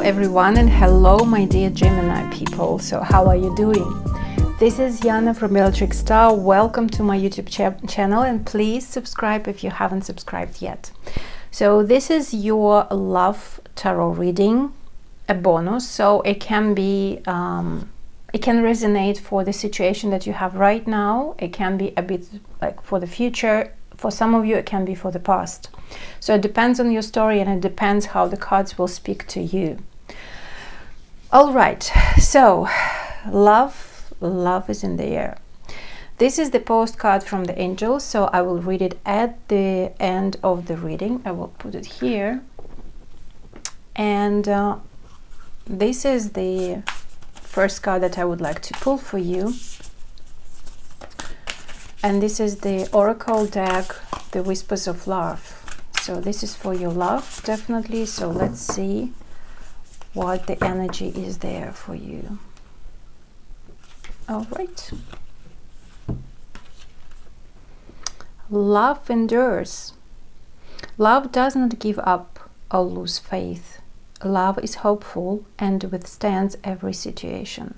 everyone, and hello my dear Gemini people. So how are you doing? This is Yana from Bellatrix Star. Welcome to my YouTube channel, and please subscribe if you haven't subscribed yet. So this is your love tarot reading, a bonus, so it can be it can resonate for the situation that you have right now. It can be a bit like for the future. For some of you, it can be for the past. So it depends on your story, and it depends how the cards will speak to you. All right, so love is in the air. This is the postcard from the angels, so I will read it at the end of the reading. I will put it here. And this is the first card that I would like to pull for you. And this is the Oracle deck, the Whispers of Love. So this is for your love, definitely. So let's see what the energy is there for you. All right. Love endures. Love does not give up or lose faith. Love is hopeful and withstands every situation.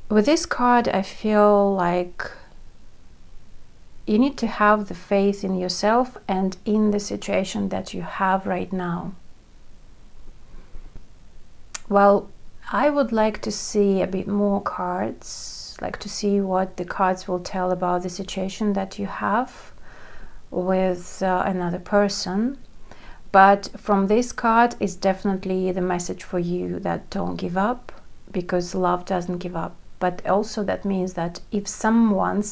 With this card, I feel like you need to have the faith in yourself and in the situation that you have right now. Well, I would like to see a bit more cards, like to see what the cards will tell about the situation that you have with another person. But from this card is definitely the message for you that don't give up, because love doesn't give up. But also that means that if someone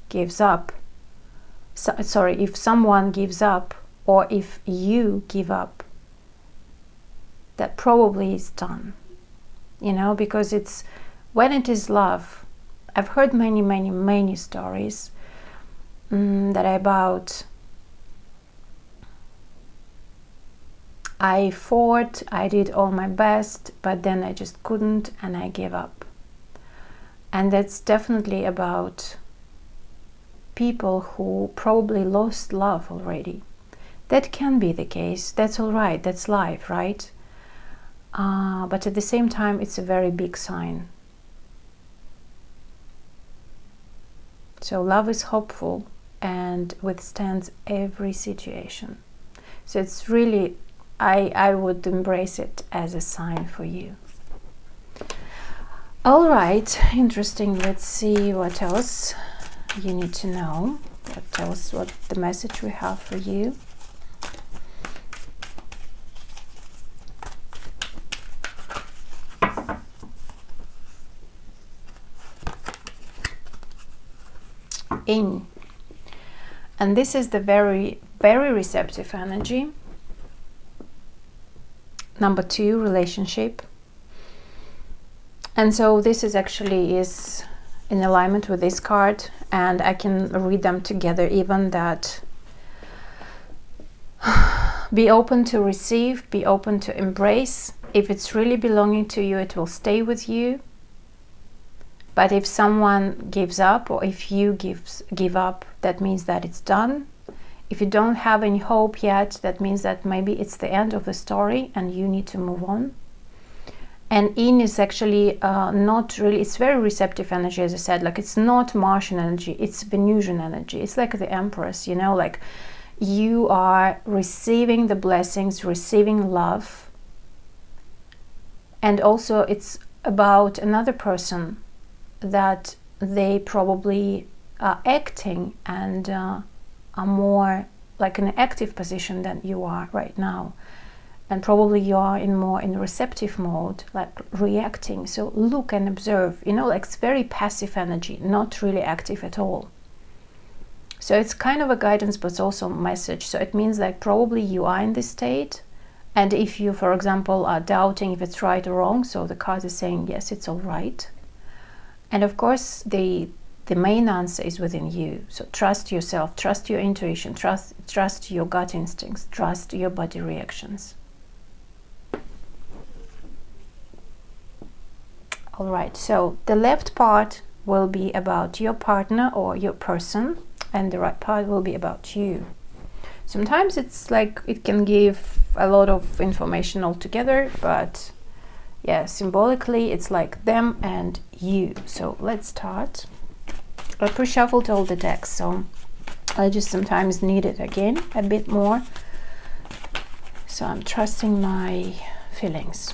gives up, if someone gives up, or if you give up, that probably is done, you know, because it's when it is love. I've heard many stories that are about I fought, I did all my best, but then I just couldn't and I gave up. And that's definitely about people who probably lost love already. That can be the case. That's all right. That's life, right? But at the same time, it's a very big sign. So love is hopeful and withstands every situation. So it's really, I would embrace it as a sign for you. All right, interesting. Let's see what else you need to know. Tell us what the message we have for you. And this is the very receptive energy. Number 2, relationship. And so this is actually is in alignment with this card, and I can read them together even, that be open to receive, be open to embrace. If it's really belonging to you, it will stay with you. But if someone gives up, or if you give up, that means that it's done. If you don't have any hope yet, that means that maybe it's the end of the story and you need to move on. And in is actually not really, it's very receptive energy, as I said, like it's not Martian energy, it's Venusian energy. It's like the Empress, you know, like you are receiving the blessings, receiving love. And also it's about another person that they probably are acting and are more like in an active position than you are right now. And probably you are more in receptive mode, like reacting. So look and observe, you know, like it's very passive energy, not really active at all. So it's kind of a guidance, but it's also a message. So it means like probably you are in this state. And if you, for example, are doubting if it's right or wrong, so the card is saying, yes, it's all right. And of course, the main answer is within you. So trust yourself, trust your intuition, trust your gut instincts, trust your body reactions. All right, so the left part will be about your partner or your person, and the right part will be about you. Sometimes it's like it can give a lot of information altogether, but yeah, symbolically it's like them and you. So let's start. I pre-shuffled all the decks, so I just sometimes need it again a bit more. So I'm trusting my feelings.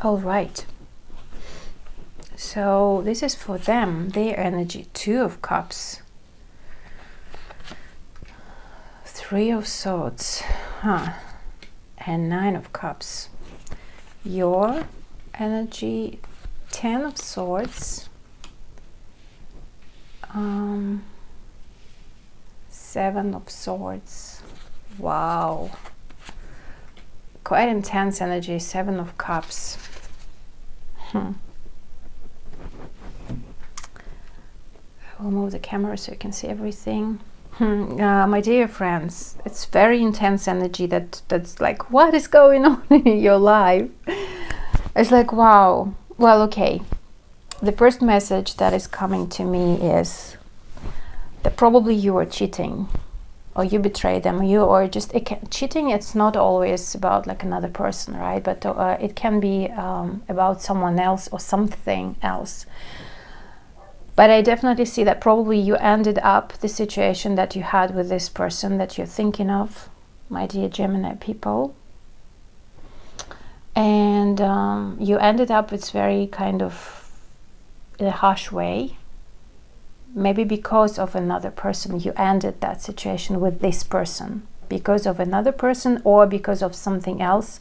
All right. So this is for them, their energy. 2 of Cups. 3 of Swords. And 9 of Cups. Your energy. 10 of Swords. 7 of Swords. Wow. Quite intense energy. 7 of Cups. I will move the camera so you can see everything. My dear friends, it's very intense energy that's like, what is going on in your life? It's like, wow. Well, okay. The first message that is coming to me is that probably you are cheating, or you betrayed them, or just cheating. It's not always about like another person, right? But it can be about someone else or something else. But I definitely see that probably you ended up the situation that you had with this person that you're thinking of, my dear Gemini people. And you ended up, it's very kind of in a harsh way. Maybe because of another person, you ended that situation with this person. Because of another person or because of something else.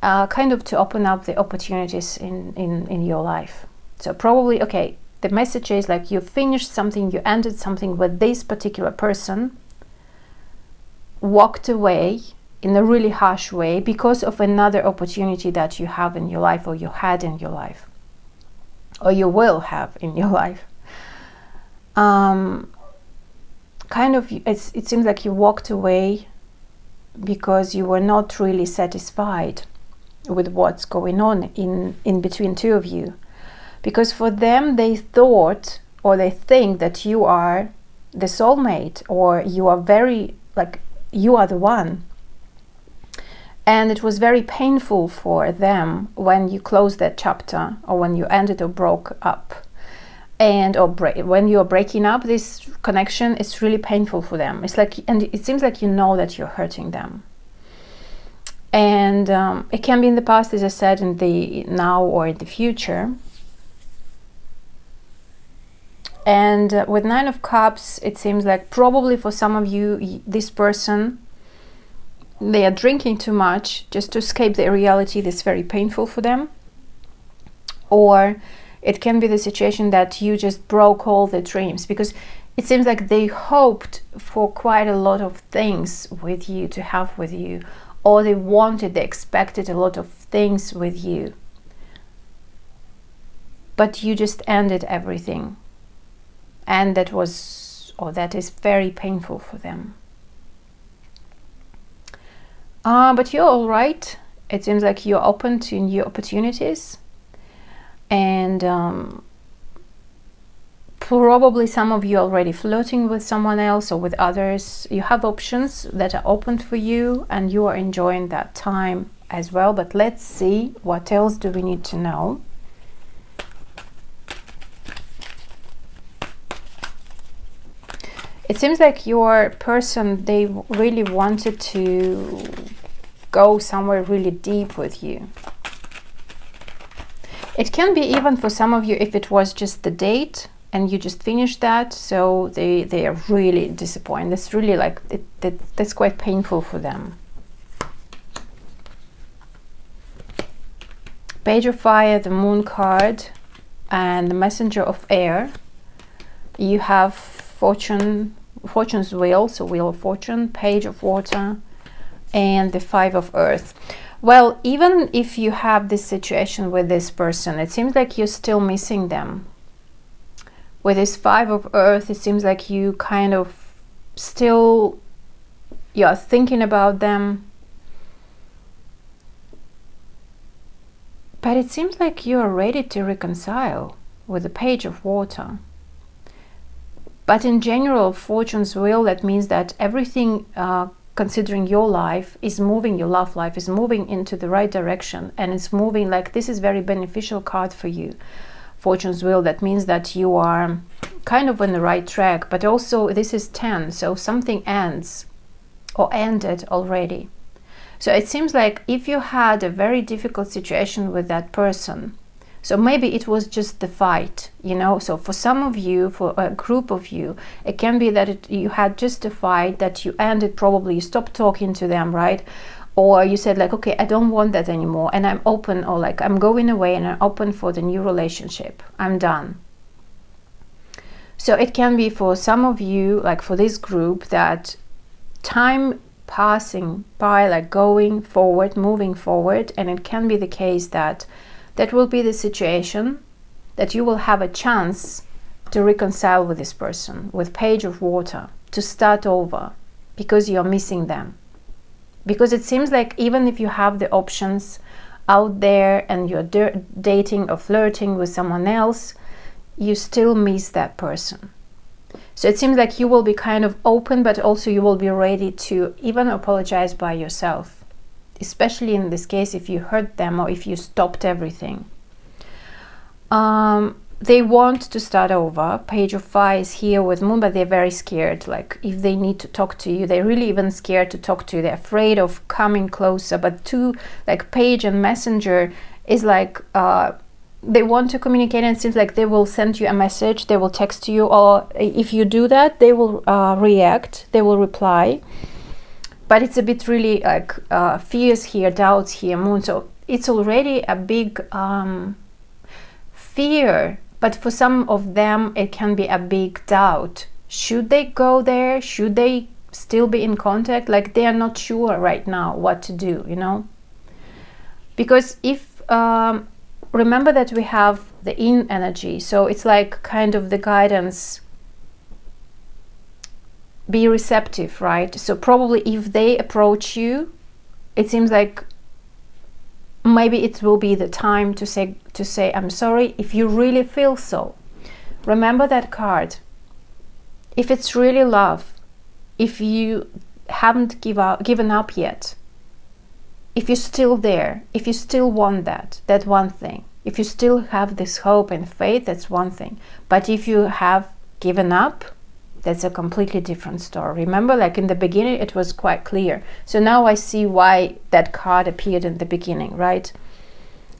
Kind of to open up the opportunities in your life. So probably, okay, the message is like you finished something, you ended something with this particular person, walked away in a really harsh way because of another opportunity that you have in your life, or you had in your life, or you will have in your life. Kind of, it seems like you walked away because you were not really satisfied with what's going on in between two of you. Because for them, they thought, or they think that you are the soulmate, or you are very, like, you are the one. And it was very painful for them when you closed that chapter, or when you ended or broke up. And when you're breaking up this connection, it's really painful for them. It's like, and it seems like you know that you're hurting them. And it can be in the past, as I said, in the now or in the future. And with 9 of Cups, it seems like probably for some of you, this person, they are drinking too much just to escape the reality that's very painful for them. Or it can be the situation that you just broke all the dreams, because it seems like they hoped for quite a lot of things with you, to have with you, or they expected a lot of things with you. But you just ended everything. And that is very painful for them. But you're all right. It seems like you're open to new opportunities. And probably some of you are already flirting with someone else or with others. You have options that are open for you, and you are enjoying that time as well. But let's see, what else do we need to know? It seems like your person, they really wanted to go somewhere really deep with you. It can be even for some of you if it was just the date and you just finished that, so they are really disappointed. That's really like, that's quite painful for them. Page of Fire, the Moon card, and the Messenger of Air. You have Fortune's Wheel, so Wheel of Fortune, Page of Water, and the 5 of Earth. Well, even if you have this situation with this person, it seems like you're still missing them. With this 5 of Earth, it seems like you kind of still, you're thinking about them. But it seems like you're ready to reconcile with the Page of Water. But in general, fortune's wheel, that means that everything considering your life is moving, your love life is moving into the right direction, and it's moving like this is very beneficial card for you. Fortune's wheel, that means that you are kind of on the right track, but also this is 10, so something ends or ended already. So it seems like if you had a very difficult situation with that person, so maybe it was just the fight, you know. So for some of you, for a group of you, it can be that you had just a fight that you ended, probably you stopped talking to them, right? Or you said like, okay, I don't want that anymore, and I'm open, or like I'm going away and I'm open for the new relationship. I'm done. So it can be for some of you, like for this group, that time passing by, like going forward, moving forward, and it can be the case that that will be the situation that you will have a chance to reconcile with this person, with Page of Water, to start over, because you're missing them. Because it seems like even if you have the options out there and you're dating or flirting with someone else, you still miss that person. So it seems like you will be kind of open, but also you will be ready to even apologize by yourself. Especially in this case, if you hurt them or if you stopped everything. They want to start over. Page of Fire is here with Moon, but they're very scared. Like if they need to talk to you, they're really even scared to talk to you. They're afraid of coming closer. But two, like Page and Messenger, is like they want to communicate, and it seems like they will send you a message, they will text you, or if you do that, they will react, they will reply. But it's a bit really like fears here, doubts here, Moon. So it's already a big fear. But for some of them, it can be a big doubt. Should they go there? Should they still be in contact? Like they are not sure right now what to do, you know? Because if, remember that we have the yin energy. So it's like kind of the guidance. Be receptive, right? So probably if they approach you, it seems like maybe it will be the time to say I'm sorry if you really feel so. Remember that card. If it's really love, if you haven't given up yet, if you're still there, if you still want that one thing, if you still have this hope and faith, that's one thing. But if you have given up, that's a completely different story. Remember, like in the beginning, it was quite clear. So now I see why that card appeared in the beginning, right?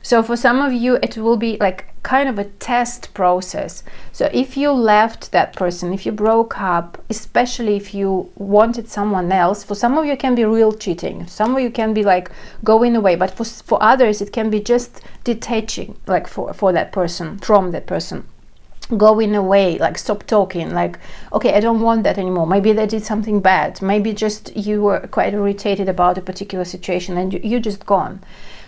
So for some of you, it will be like kind of a test process. So if you left that person, if you broke up, especially if you wanted someone else, for some of you it can be real cheating. Some of you can be like going away, but for others it can be just detaching, like for that person, from that person. Going away, like stop talking, like okay, I don't want that anymore. Maybe they did something bad, maybe just you were quite irritated about a particular situation and you just gone,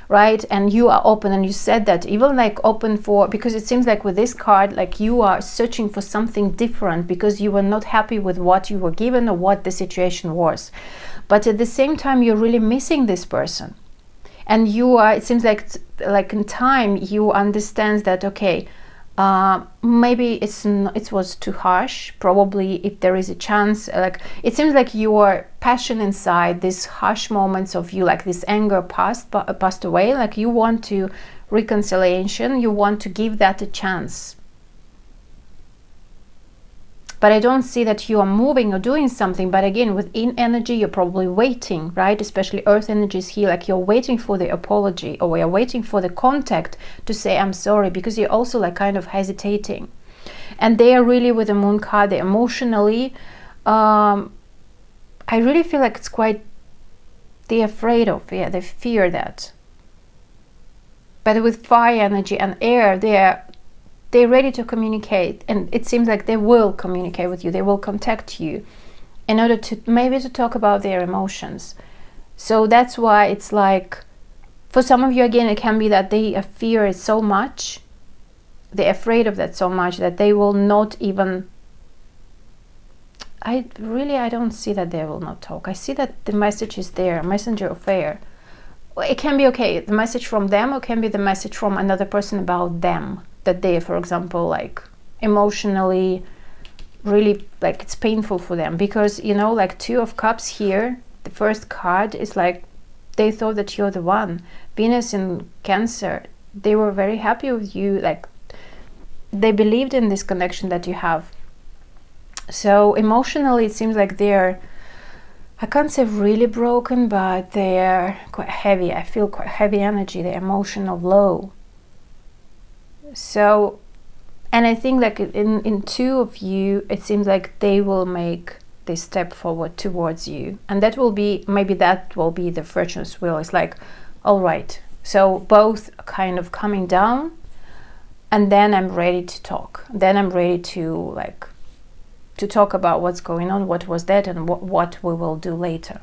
right? And you are open, and you said that even like open for, because it seems like with this card, like you are searching for something different because you were not happy with what you were given or what the situation was. But at the same time, you're really missing this person, and you are, it seems like in time you understand that okay, maybe it was too harsh. Probably if there is a chance, like it seems like your passion inside, these harsh moments of you, like this anger passed away, like you want to reconciliation, you want to give that a chance. But I don't see that you are moving or doing something. But again, within energy, you're probably waiting, right? Especially earth energies here, like you're waiting for the apology, or you're waiting for the contact to say I'm sorry, because you're also like kind of hesitating. And they are really, with the moon card, they emotionally, I really feel like it's quite, they're afraid of, yeah, they fear that. But with fire energy and air, they're ready to communicate, and it seems like they will communicate with you, they will contact you in order to maybe to talk about their emotions. So that's why it's like, for some of you, again, it can be that they fear it so much, they're afraid of that so much that they will not even, I don't see that they will not talk. I see that the message is there, messenger of air. It can be okay, the message from them, or it can be the message from another person about them, that they, for example, like emotionally really like it's painful for them, because you know, like Two of Cups here, the first card is like they thought that you're the one. Venus in Cancer, they were very happy with you, like they believed in this connection that you have. So emotionally it seems like they're, I can't say really broken, but they're quite heavy. I feel quite heavy energy, they're emotional low. So, and I think like in two of you, it seems like they will make this step forward towards you, and that will be, maybe that will be the virtuous will. It's like, all right, so both kind of coming down, and then I'm ready to talk, then I'm ready to like to talk about what's going on, what was that, and what we will do later.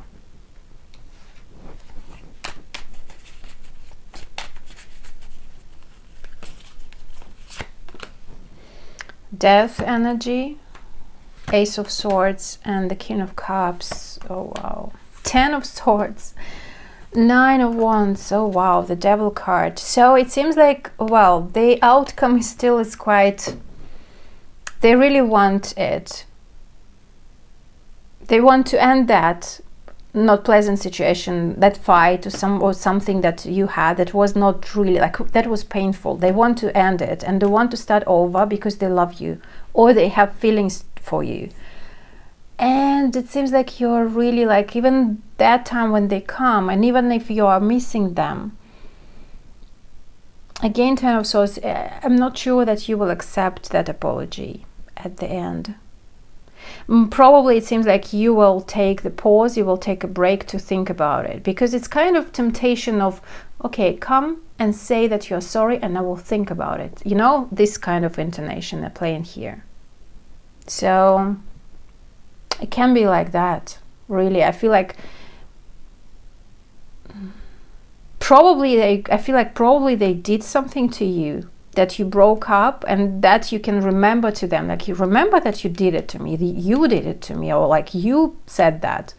Death energy, Ace of Swords, and the King of Cups. Oh wow. 10 of Swords, 9 of Wands. Oh wow, the Devil card. So it seems like, well, the outcome is still is quite, they really want it. They want to end that not pleasant situation, that fight or something that you had that was not really like, that was painful. They want to end it, and they want to start over because they love you, or they have feelings for you. And it seems like you're really like, even that time when they come, and even if you are missing them, again, 10 of Swords, I'm not sure that you will accept that apology at the end. Probably it seems like you will take the pause, you will take a break to think about it, because it's kind of temptation of, okay, come and say that you're sorry and I will think about it. You know, this kind of intonation I play in here. So it can be like that, really. I feel like I feel like probably they did something to you, that you broke up, and that you can remember to them, like, you remember that you did it to me, you did it to me, or like you said that.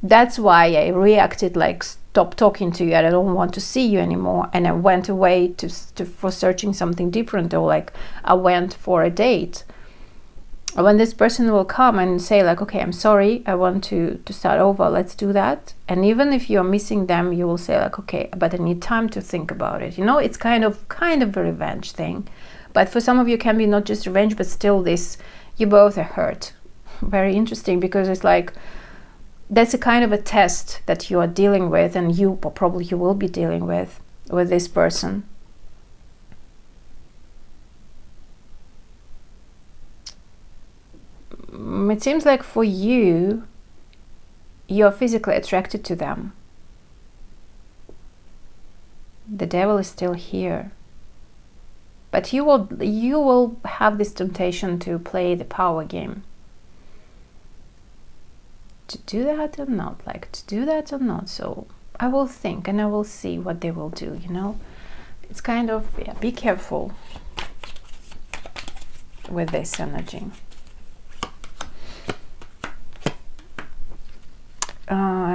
That's why I reacted like, stop talking to you, I don't want to see you anymore, and I went away for searching something different, or like I went for a date. When this person will come and say like, okay, I'm sorry, I want to start over, let's do that. And even if you're missing them, you will say like, okay, but I need time to think about it. You know, it's kind of a revenge thing. But for some of you, it can be not just revenge, but still this, you both are hurt. Very interesting, because it's like, that's a kind of a test that you are dealing with, and you will be dealing with this person. It seems like for you, you're physically attracted to them. The Devil is still here, but you will have this temptation to play the power game, to do that or not, like to do that or not. So I will think and I will see what they will do, you know. It's kind of, yeah, be careful with this energy.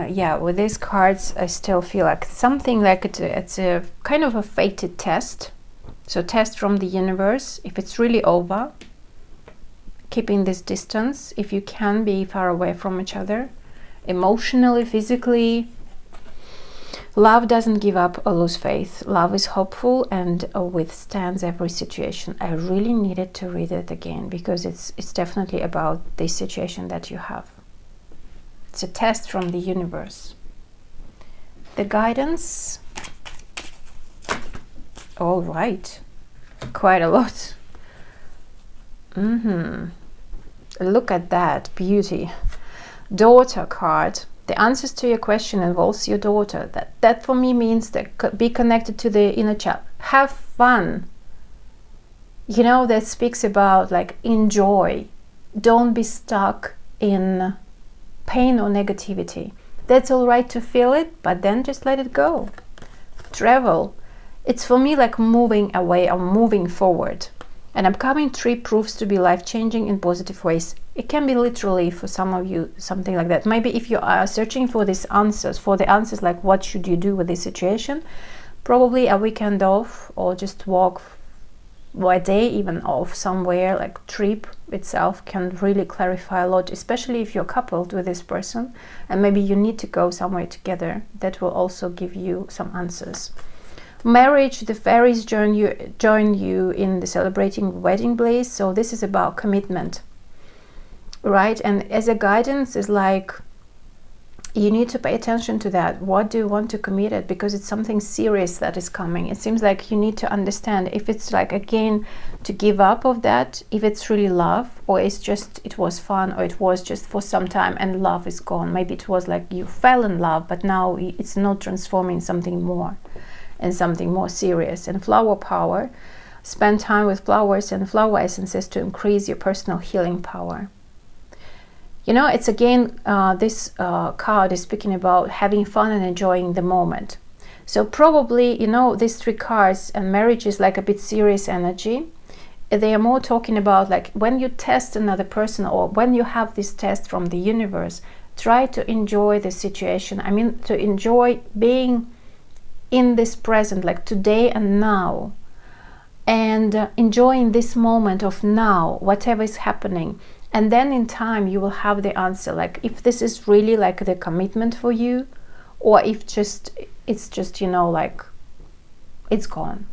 Yeah, with these cards, I still feel like something like it's a kind of a fated test. So test from the universe, if it's really over, keeping this distance, if you can be far away from each other, emotionally, physically. Love doesn't give up or lose faith. Love is hopeful and withstands every situation. I really needed to read it again, because it's definitely about this situation that you have. It's a test from the universe. The guidance. All right. Quite a lot. Look at that beauty. Daughter card. The answers to your question involves your daughter. That for me means that be connected to the inner child. Have fun. You know, that speaks about like enjoy. Don't be stuck in pain or negativity. That's all right to feel it, but then just let it go. Travel. It's for me like moving away or moving forward. An upcoming trip proves to be life-changing in positive ways. It can be literally, for some of you, something like that. Maybe if you are searching for these answers, like what should you do with this situation, probably a weekend off, or just walk or a day even off somewhere, like trip itself can really clarify a lot, especially if you're coupled with this person and maybe you need to go somewhere together. That will also give you some answers. Marriage, the fairies join you in the celebrating wedding bliss. So this is about commitment, right? And as a guidance is like, you need to pay attention to that. What do you want to commit it? Because it's something serious that is coming. It seems like you need to understand if it's like, again, to give up of that, if it's really love, or it's just, it was fun, or it was just for some time and love is gone. Maybe it was like you fell in love, but now it's not transforming something more and something more serious. And flower power, spend time with flowers and flower essences to increase your personal healing power. You know, it's again, this card is speaking about having fun and enjoying the moment. So probably, you know, these three cards, and marriage is like a bit serious energy. They are more talking about like when you test another person, or when you have this test from the universe, try to enjoy the situation. I mean, to enjoy being in this present, like today and now, and enjoying this moment of now, whatever is happening. And then in time you will have the answer, like if this is really like the commitment for you, or if it's just, you know, like it's gone,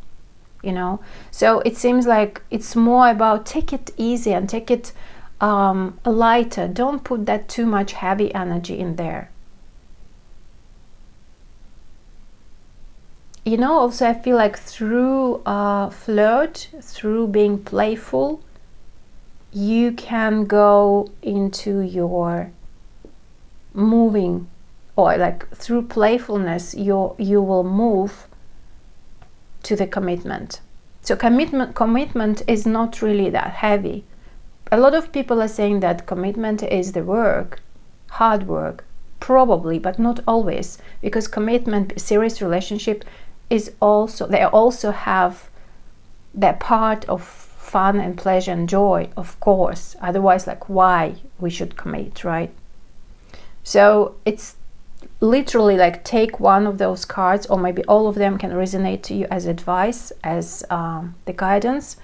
you know. So it seems like it's more about take it easy and take it lighter. Don't put that too much heavy energy in there. You know, also I feel like through flirt, through being playful, you can go into your moving, or like through playfulness you will move to the commitment. So commitment is not really that heavy. A lot of people are saying that commitment is the work, hard work, probably, but not always, because commitment, serious relationship is also, they also have that part of fun and pleasure and joy, of course. Otherwise, like, why we should commit, right? So it's literally like take one of those cards, or maybe all of them can resonate to you as advice, as the guidance,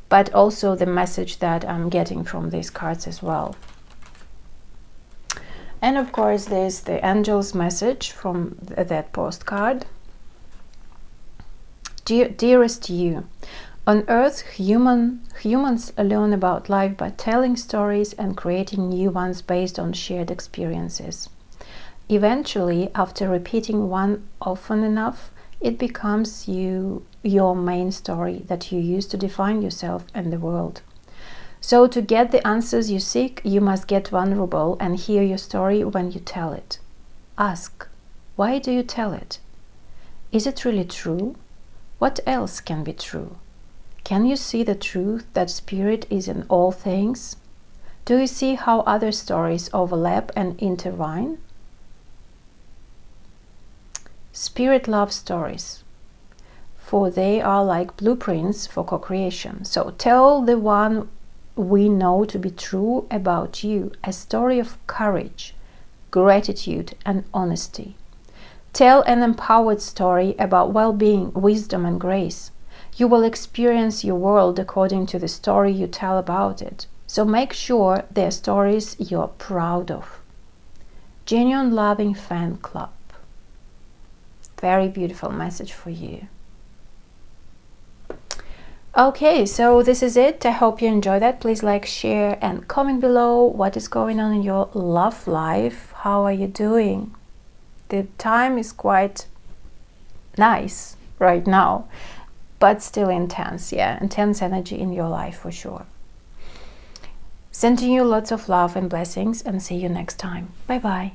but also the message that I'm getting from these cards as well. And of course, there's the angel's message from that postcard. Dearest you, on Earth, humans learn about life by telling stories and creating new ones based on shared experiences. Eventually, after repeating one often enough, it becomes your main story that you use to define yourself and the world. So to get the answers you seek, you must get vulnerable and hear your story when you tell it. Ask, why do you tell it? Is it really true? What else can be true? Can you see the truth that spirit is in all things? Do you see how other stories overlap and intertwine? Spirit loves stories, for they are like blueprints for co-creation. So tell the one we know to be true about you a story of courage, gratitude, and honesty. Tell an empowered story about well-being, wisdom, and grace. You will experience your world according to the story you tell about it. So make sure they're stories you're proud of. Genuine Loving Fan Club. Very beautiful message for you. Okay, so this is it. I hope you enjoy that. Please like, share, and comment below what is going on in your love life. How are you doing? The time is quite nice right now, but still intense. Yeah, intense energy in your life for sure. Sending you lots of love and blessings, and see you next time. Bye bye.